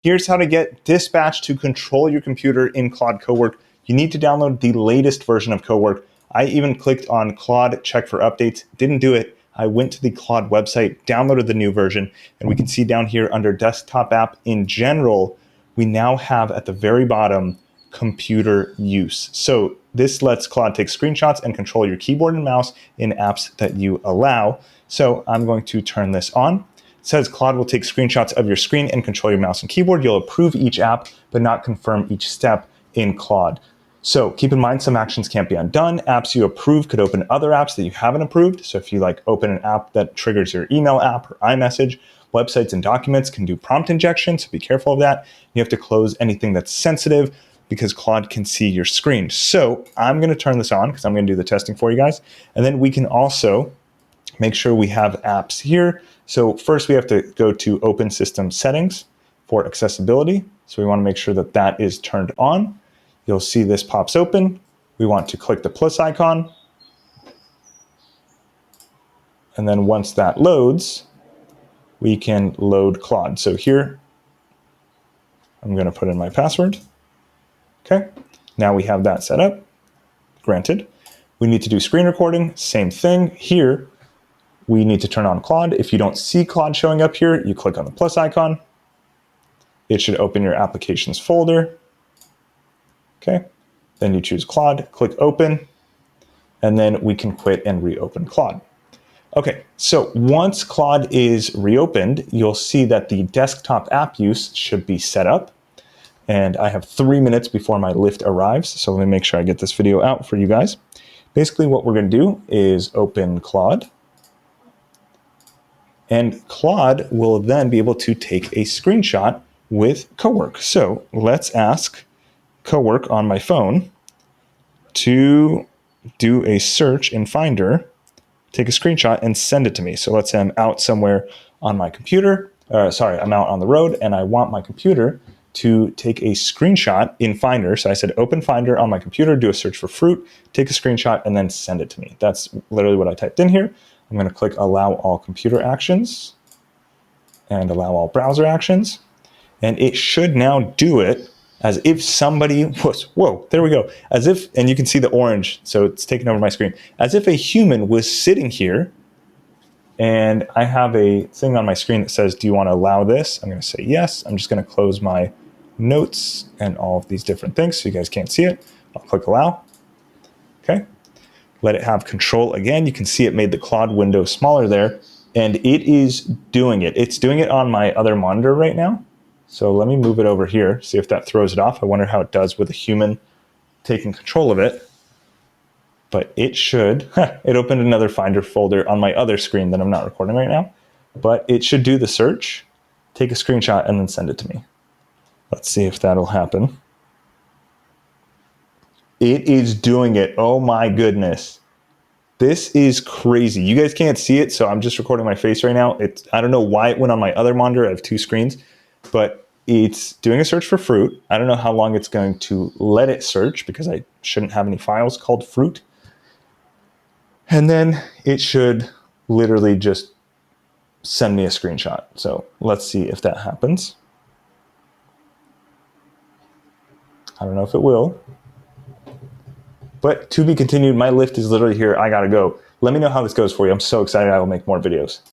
Here's how to get Dispatch to control your computer in Claude CoWork. You need to download the latest version of CoWork. I even clicked on Claude, check for updates, didn't do it. I went to the Claude website, downloaded the new version, and we can see down here under desktop app in general, we now have at the very bottom, computer use. So this lets Claude take screenshots and control your keyboard and mouse in apps that you allow. So I'm going to turn this on. It says Claude will take screenshots of your screen and control your mouse and keyboard. You'll approve each app, but not confirm each step in Claude. So keep in mind, some actions can't be undone. Apps you approve could open other apps that you haven't approved. So if you open an app that triggers your email app or iMessage, websites and documents can do prompt injection. So be careful of that. You have to close anything that's sensitive because Claude can see your screen. So I'm going to turn this on because I'm going to do the testing for you guys. And then we can also make sure we have apps here. So first we have to go to Open System Settings for accessibility. So we want to make sure that that is turned on. You'll see this pops open. We want to click the plus icon. And then once that loads, we can load Claude. So here, I'm going to put in my password. Okay, now we have that set up. Granted, we need to do screen recording, same thing. Here, we need to turn on Claude. If you don't see Claude showing up here, you click on the plus icon. It should open your applications folder. Okay, then you choose Claude, click open, and then we can quit and reopen Claude. Okay, so once Claude is reopened, you'll see that the desktop app use should be set up. And I have 3 minutes before my lift arrives. So let me make sure I get this video out for you guys. Basically what we're going to do is open Claude. And Claude will then be able to take a screenshot with CoWork. So let's ask CoWork on my phone to do a search in Finder, take a screenshot and send it to me. So let's say I'm out somewhere on my computer, I'm out on the road and I want my computer to take a screenshot in Finder. So I said, open Finder on my computer, do a search for fruit, take a screenshot and then send it to me. That's literally what I typed in here. I'm going to click allow all computer actions and allow all browser actions. And it should now do it as if somebody was, whoa, there we go. As if, and you can see the orange, so it's taking over my screen. As if a human was sitting here and I have a thing on my screen that says, do you want to allow this? I'm going to say yes. I'm just going to close my notes and all of these different things so you guys can't see it. I'll click allow. Okay. Let it have control again. You can see it made the Claude window smaller there, and it is doing it. It's doing it on my other monitor right now. So let me move it over here, see if that throws it off. I wonder how it does with a human taking control of it. But it should, it opened another Finder folder on my other screen that I'm not recording right now. But it should do the search, take a screenshot, and then send it to me. Let's see if that'll happen. It is doing it. Oh my goodness. This is crazy. You guys can't see it, so I'm just recording my face right now. I don't know why it went on my other monitor. I have two screens, but it's doing a search for fruit. I don't know how long it's going to let it search because I shouldn't have any files called fruit. And then it should literally just send me a screenshot. So let's see if that happens. I don't know if it will. But to be continued, my lift is literally here. I gotta go. Let me know how this goes for you. I'm so excited. I will make more videos.